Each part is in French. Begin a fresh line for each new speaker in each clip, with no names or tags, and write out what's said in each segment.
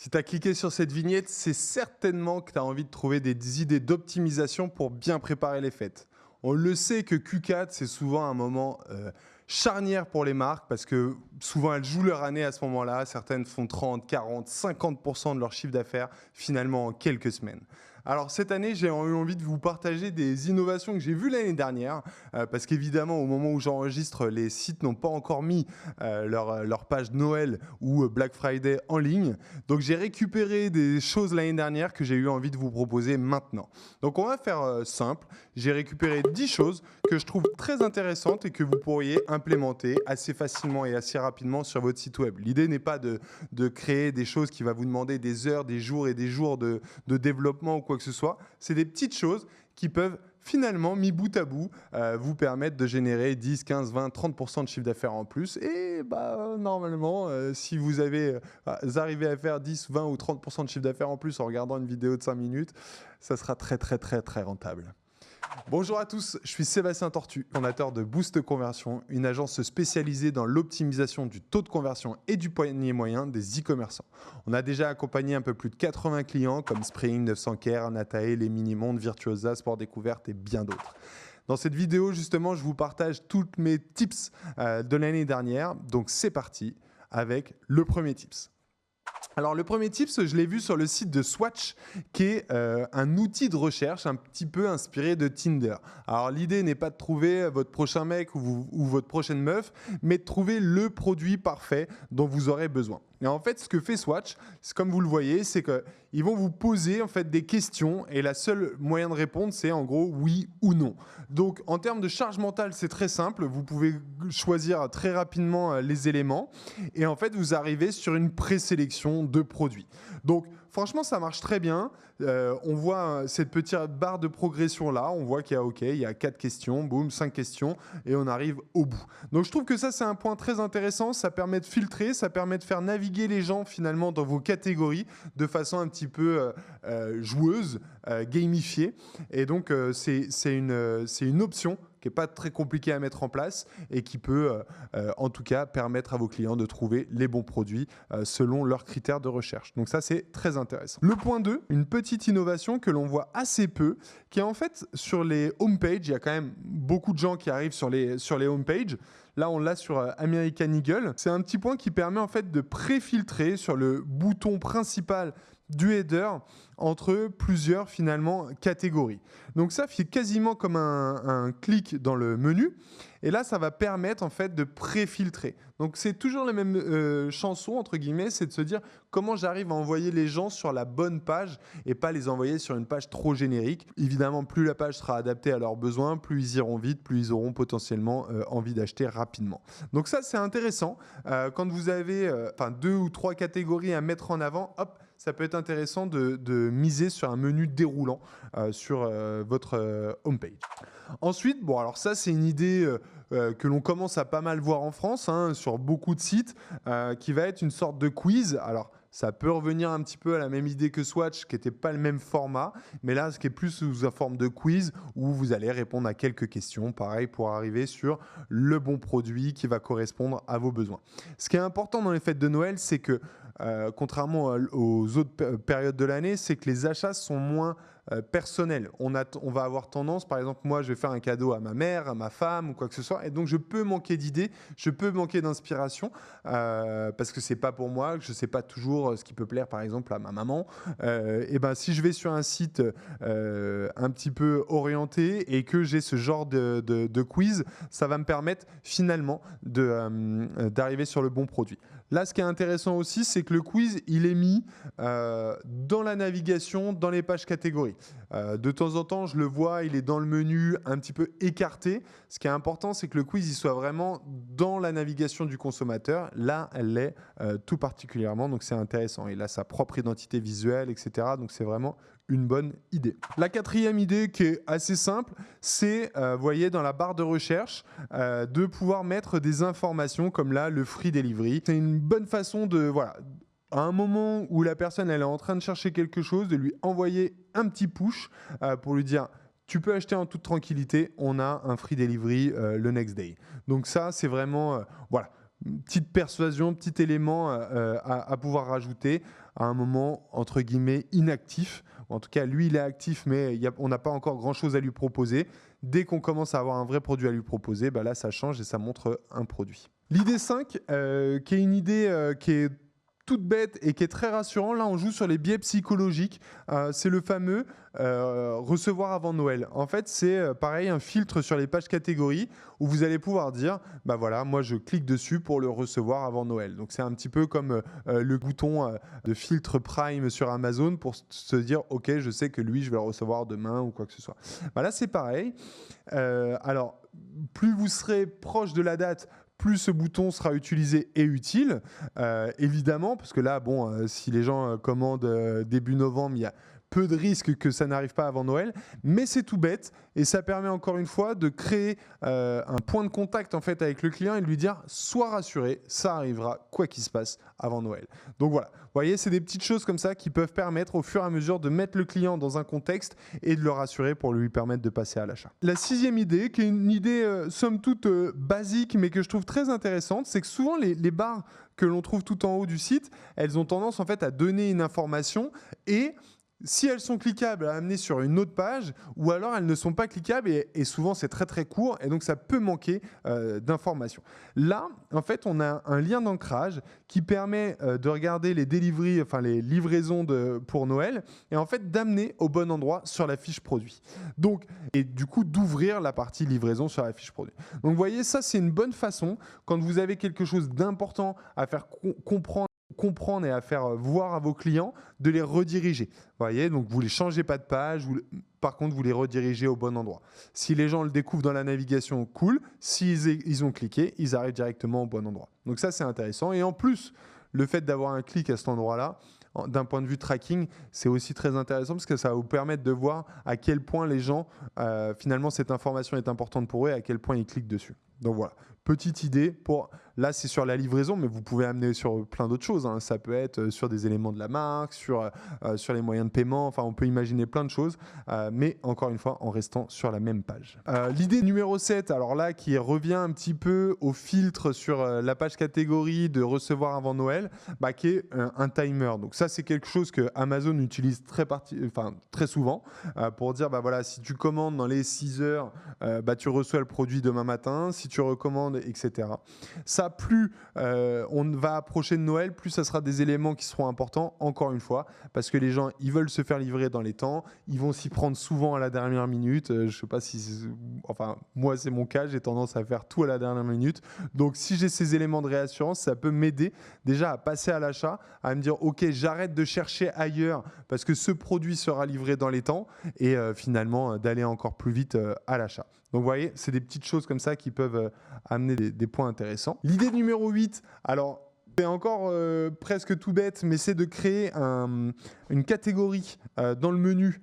Si tu as cliqué sur cette vignette, c'est certainement que tu as envie de trouver des idées d'optimisation pour bien préparer les fêtes. On le sait que Q4, c'est souvent un moment charnière pour les marques parce que souvent elles jouent leur année à ce moment-là. Certaines font 30, 40, 50% de leur chiffre d'affaires finalement en quelques semaines. Alors cette année, j'ai eu envie de vous partager des innovations que j'ai vues l'année dernière parce qu'évidemment, au moment où j'enregistre, les sites n'ont pas encore mis leur page Noël ou Black Friday en ligne. Donc j'ai récupéré des choses l'année dernière que j'ai eu envie de vous proposer maintenant. Donc on va faire simple. J'ai récupéré 10 choses que je trouve très intéressantes et que vous pourriez implémenter assez facilement et assez rapidement sur votre site web. L'idée n'est pas de créer des choses qui vont vous demander des heures, des jours et des jours de développement ou quoi que ce soit. C'est des petites choses qui peuvent finalement, mis bout à bout, vous permettre de générer 10, 15, 20, 30% de chiffre d'affaires en plus. Et normalement, si vous arrivez à faire 10, 20 ou 30% de chiffre d'affaires en plus en regardant une vidéo de 5 minutes, ça sera très, très, très, très rentable. Bonjour à tous, je suis Sébastien Tortu, fondateur de Boost Conversion, une agence spécialisée dans l'optimisation du taux de conversion et du panier moyen des e-commerçants. On a déjà accompagné un peu plus de 80 clients comme Spring, 900 Care, Natae, Les Mini-Mondes, Virtuosa, Sport Découverte et bien d'autres. Dans cette vidéo, justement, je vous partage tous mes tips de l'année dernière. Donc c'est parti avec le premier tips. Alors le premier tips, je l'ai vu sur le site de Swatch, qui est un outil de recherche un petit peu inspiré de Tinder. Alors l'idée n'est pas de trouver votre prochain mec ou votre prochaine meuf, mais de trouver le produit parfait dont vous aurez besoin. Et en fait, ce que fait Swatch, comme vous le voyez, c'est qu'ils vont vous poser en fait des questions et la seule moyen de répondre, c'est en gros oui ou non. Donc en termes de charge mentale, c'est très simple. Vous pouvez choisir très rapidement les éléments et en fait, vous arrivez sur une présélection de produits. Donc franchement, ça marche très bien. On voit cette petite barre de progression là. On voit qu'il y a 4 questions, boum, 5 questions et on arrive au bout. Donc je trouve que ça, c'est un point très intéressant. Ça permet de filtrer, ça permet de faire naviguer les gens finalement dans vos catégories de façon un petit peu joueuse, gamifiée. Et donc c'est une option qui n'est pas très compliqué à mettre en place et qui peut en tout cas permettre à vos clients de trouver les bons produits selon leurs critères de recherche. Donc ça, c'est très intéressant. Le point 2, une petite innovation que l'on voit assez peu, qui est en fait sur les homepages. Il y a quand même beaucoup de gens qui arrivent sur les homepages. Là, on l'a sur American Eagle. C'est un petit point qui permet en fait de pré-filtrer sur le bouton principal du header entre plusieurs finalement catégories. Donc ça fait quasiment comme un clic dans le menu et là ça va permettre en fait de pré-filtrer. Donc c'est toujours la même chanson entre guillemets, c'est de se dire comment j'arrive à envoyer les gens sur la bonne page et pas les envoyer sur une page trop générique. Évidemment, plus la page sera adaptée à leurs besoins, plus ils iront vite, plus ils auront potentiellement envie d'acheter rapidement. Donc ça c'est intéressant. Quand vous avez 2 ou 3 catégories à mettre en avant, hop, ça peut être intéressant de miser sur un menu déroulant sur votre homepage. Ensuite, bon alors ça c'est une idée que l'on commence à pas mal voir en France, sur beaucoup de sites, qui va être une sorte de quiz. Alors ça peut revenir un petit peu à la même idée que Swatch, qui n'était pas le même format, mais là, ce qui est plus sous la forme de quiz, où vous allez répondre à quelques questions, pareil, pour arriver sur le bon produit qui va correspondre à vos besoins. Ce qui est important dans les fêtes de Noël, c'est que, contrairement aux autres périodes de l'année, c'est que les achats sont moins personnels. On va avoir tendance, par exemple, moi, je vais faire un cadeau à ma mère, à ma femme ou quoi que ce soit, et donc je peux manquer d'idées, je peux manquer d'inspiration, parce que c'est pas pour moi, que je sais pas toujours ce qui peut plaire, par exemple, à ma maman. Et ben, si je vais sur un site un petit peu orienté et que j'ai ce genre de quiz, ça va me permettre finalement d'arriver sur le bon produit. Là, ce qui est intéressant aussi, c'est que le quiz, il est mis dans la navigation, dans les pages catégories. De temps en temps, je le vois, il est dans le menu, un petit peu écarté. Ce qui est important, c'est que le quiz, il soit vraiment dans la navigation du consommateur. Là, elle l'est tout particulièrement, donc c'est intéressant. Il a sa propre identité visuelle, etc. Donc c'est vraiment une bonne idée. La quatrième idée qui est assez simple, c'est, vous voyez, dans la barre de recherche, de pouvoir mettre des informations comme là, le free delivery. C'est une bonne façon de, voilà, à un moment où la personne elle est en train de chercher quelque chose, de lui envoyer un petit push pour lui dire tu peux acheter en toute tranquillité, on a un free delivery le next day. Donc ça, c'est vraiment, voilà, une petite persuasion, petit élément à pouvoir rajouter. à un moment, entre guillemets, inactif. En tout cas, lui, il est actif, mais on n'a pas encore grand-chose à lui proposer. Dès qu'on commence à avoir un vrai produit à lui proposer, bah là, ça change et ça montre un produit. L'idée 5, qui est une idée qui est toute bête et qui est très rassurante. Là, on joue sur les biais psychologiques. C'est le fameux recevoir avant Noël. En fait, c'est pareil, un filtre sur les pages catégories où vous allez pouvoir dire, bah voilà, moi je clique dessus pour le recevoir avant Noël. Donc c'est un petit peu comme le bouton de filtre Prime sur Amazon pour se dire, ok, je sais que lui, je vais le recevoir demain ou quoi que ce soit. Bah là, c'est pareil. Alors, plus vous serez proche de la date, plus ce bouton sera utilisé et utile, évidemment, parce que là, bon, si les gens commandent début novembre, il y a peu de risques que ça n'arrive pas avant Noël, mais c'est tout bête et ça permet encore une fois de créer un point de contact en fait avec le client et de lui dire sois rassuré, ça arrivera quoi qu'il se passe avant Noël. Donc voilà, vous voyez, c'est des petites choses comme ça qui peuvent permettre au fur et à mesure de mettre le client dans un contexte et de le rassurer pour lui permettre de passer à l'achat. La 6e idée, qui est une idée somme toute basique mais que je trouve très intéressante, c'est que souvent les barres que l'on trouve tout en haut du site, elles ont tendance en fait à donner une information et si elles sont cliquables, à amener sur une autre page, ou alors elles ne sont pas cliquables et souvent c'est très très court et donc ça peut manquer d'informations. Là, en fait, on a un lien d'ancrage qui permet de regarder les deliveries, enfin les livraisons pour Noël et en fait d'amener au bon endroit sur la fiche produit. Donc, et du coup d'ouvrir la partie livraison sur la fiche produit. Donc vous voyez, ça c'est une bonne façon quand vous avez quelque chose d'important à faire comprendre et à faire voir à vos clients, de les rediriger. Vous voyez, donc vous ne les changez pas de page, par contre vous les redirigez au bon endroit. Si les gens le découvrent dans la navigation, cool. S'ils ont cliqué, ils arrivent directement au bon endroit. Donc ça c'est intéressant. Et en plus, le fait d'avoir un clic à cet endroit-là, d'un point de vue tracking, c'est aussi très intéressant parce que ça va vous permettre de voir à quel point les gens, finalement cette information est importante pour eux et à quel point ils cliquent dessus. Donc voilà, petite idée pour... Là, c'est sur la livraison, mais vous pouvez amener sur plein d'autres choses. Hein. Ça peut être sur des éléments de la marque, sur les moyens de paiement. Enfin, on peut imaginer plein de choses, mais encore une fois, en restant sur la même page. L'idée numéro 7, alors là, qui revient un petit peu au filtre sur la page catégorie de recevoir avant Noël, qui est un timer. Donc ça, c'est quelque chose que Amazon utilise très souvent pour dire, voilà, si tu commandes dans les 6 heures, tu reçois le produit demain matin. Si tu recommandes, etc. Ça, plus on va approcher de Noël, plus ça sera des éléments qui seront importants, encore une fois, parce que les gens, ils veulent se faire livrer dans les temps, ils vont s'y prendre souvent à la dernière minute. Je ne sais pas si... Enfin, moi, c'est mon cas, j'ai tendance à faire tout à la dernière minute. Donc, si j'ai ces éléments de réassurance, ça peut m'aider déjà à passer à l'achat, à me dire, OK, j'arrête de chercher ailleurs parce que ce produit sera livré dans les temps et finalement, d'aller encore plus vite à l'achat. Donc, vous voyez, c'est des petites choses comme ça qui peuvent amener des points intéressants. L'idée numéro 8, alors c'est encore presque tout bête, mais c'est de créer une catégorie dans le menu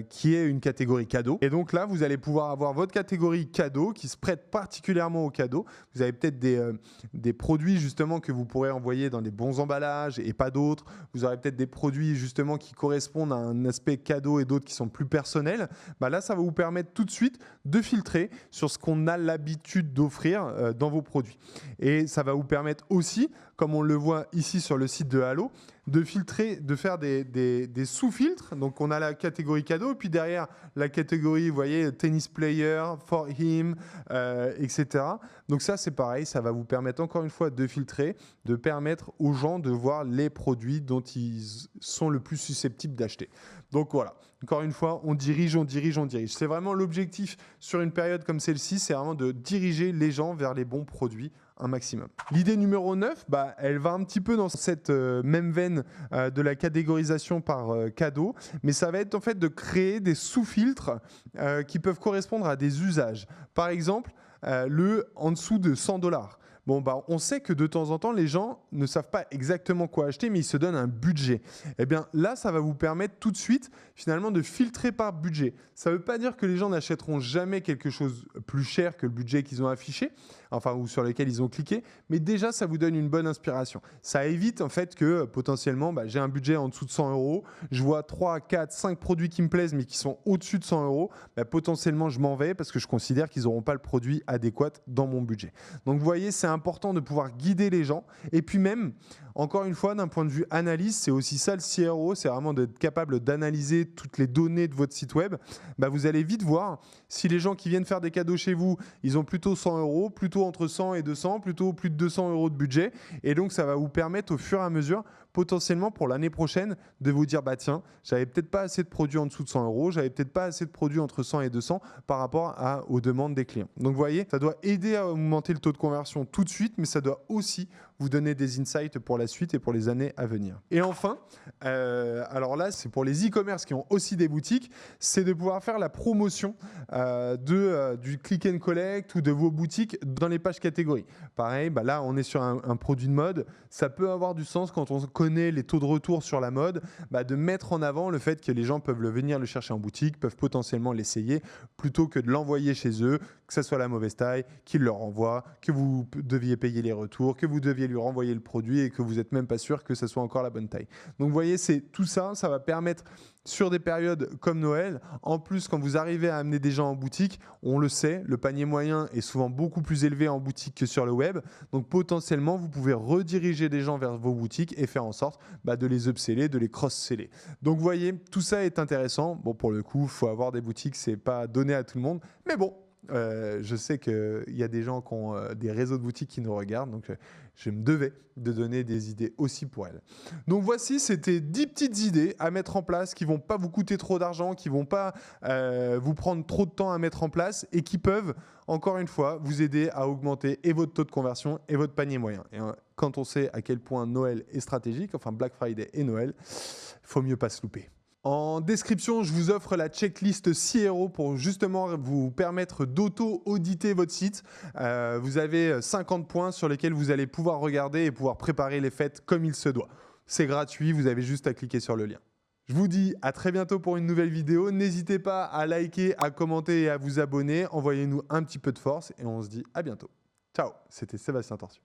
qui est une catégorie cadeau. Et donc là, vous allez pouvoir avoir votre catégorie cadeau qui se prête particulièrement aux cadeaux. Vous avez peut-être des produits justement que vous pourrez envoyer dans des bons emballages et pas d'autres. Vous aurez peut-être des produits justement qui correspondent à un aspect cadeau et d'autres qui sont plus personnels. Là, ça va vous permettre tout de suite de filtrer sur ce qu'on a l'habitude d'offrir dans vos produits. Et ça va vous permettre aussi, comme on le voit ici sur le site de Halo, de filtrer, de faire des sous-filtres. Donc, on a la catégorie cadeau, et puis derrière, la catégorie, vous voyez, tennis player, for him, etc. Donc ça, c'est pareil, ça va vous permettre encore une fois de filtrer, de permettre aux gens de voir les produits dont ils sont le plus susceptibles d'acheter. Donc voilà, encore une fois, on dirige. C'est vraiment l'objectif sur une période comme celle-ci, c'est vraiment de diriger les gens vers les bons produits un maximum. L'idée numéro 9, elle va un petit peu dans cette même veine de la catégorisation par cadeau, mais ça va être en fait de créer des sous-filtres qui peuvent correspondre à des usages. Par exemple, en dessous de 100$. Bon, on sait que de temps en temps, les gens ne savent pas exactement quoi acheter, mais ils se donnent un budget. Eh bien, là, ça va vous permettre tout de suite, finalement, de filtrer par budget. Ça ne veut pas dire que les gens n'achèteront jamais quelque chose plus cher que le budget qu'ils ont affiché, ou sur lequel ils ont cliqué, mais déjà, ça vous donne une bonne inspiration. Ça évite, en fait, que potentiellement, j'ai un budget en dessous de 100€, je vois 3, 4, 5 produits qui me plaisent, mais qui sont au-dessus de 100€, potentiellement, je m'en vais parce que je considère qu'ils n'auront pas le produit adéquat dans mon budget. Donc, vous voyez, c'est important de pouvoir guider les gens. Et puis même, Encore une fois, d'un point de vue analyse, c'est aussi ça le CRO, c'est vraiment d'être capable d'analyser toutes les données de votre site web. Bah, vous allez vite voir si les gens qui viennent faire des cadeaux chez vous, ils ont plutôt 100 euros, plutôt entre 100 et 200, plutôt plus de 200 euros de budget. Et donc, ça va vous permettre au fur et à mesure, potentiellement pour l'année prochaine, de vous dire, bah tiens, j'avais peut-être pas assez de produits en dessous de 100 euros, j'avais peut-être pas assez de produits entre 100 et 200 par rapport aux demandes des clients. Donc, vous voyez, ça doit aider à augmenter le taux de conversion tout de suite, mais ça doit aussi vous donner des insights pour la suite et pour les années à venir. Et enfin, alors là, c'est pour les e-commerce qui ont aussi des boutiques, c'est de pouvoir faire la promotion du click and collect ou de vos boutiques dans les pages catégories. Pareil, bah là, on est sur un produit de mode. Ça peut avoir du sens quand on connaît les taux de retour sur la mode, bah de mettre en avant le fait que les gens peuvent venir le chercher en boutique, peuvent potentiellement l'essayer, plutôt que de l'envoyer chez eux, que ça soit la mauvaise taille, qu'ils le renvoient, que vous deviez payer les retours, que vous deviez lui renvoyer le produit et que vous n'êtes même pas sûr que ça soit encore la bonne taille. Donc vous voyez, c'est tout ça, ça va permettre sur des périodes comme Noël, en plus quand vous arrivez à amener des gens en boutique, on le sait, le panier moyen est souvent beaucoup plus élevé en boutique que sur le web, donc potentiellement vous pouvez rediriger des gens vers vos boutiques et faire en sorte de les upseller, de les cross-seller. Donc vous voyez, tout ça est intéressant. Bon, pour le coup, il faut avoir des boutiques, c'est pas donné à tout le monde, mais bon, je sais qu'il y a des gens qui ont des réseaux de boutiques qui nous regardent, donc je me devais de donner des idées aussi pour elles. Donc voici, c'était 10 petites idées à mettre en place qui ne vont pas vous coûter trop d'argent, qui ne vont pas vous prendre trop de temps à mettre en place et qui peuvent, encore une fois, vous aider à augmenter et votre taux de conversion et votre panier moyen. Et quand on sait à quel point Noël est stratégique, enfin Black Friday et Noël, il faut mieux pas se louper. En description, je vous offre la checklist CRO pour justement vous permettre d'auto-auditer votre site. Vous avez 50 points sur lesquels vous allez pouvoir regarder et pouvoir préparer les fêtes comme il se doit. C'est gratuit, vous avez juste à cliquer sur le lien. Je vous dis à très bientôt pour une nouvelle vidéo. N'hésitez pas à liker, à commenter et à vous abonner. Envoyez-nous un petit peu de force et on se dit à bientôt. Ciao, c'était Sébastien Torsu.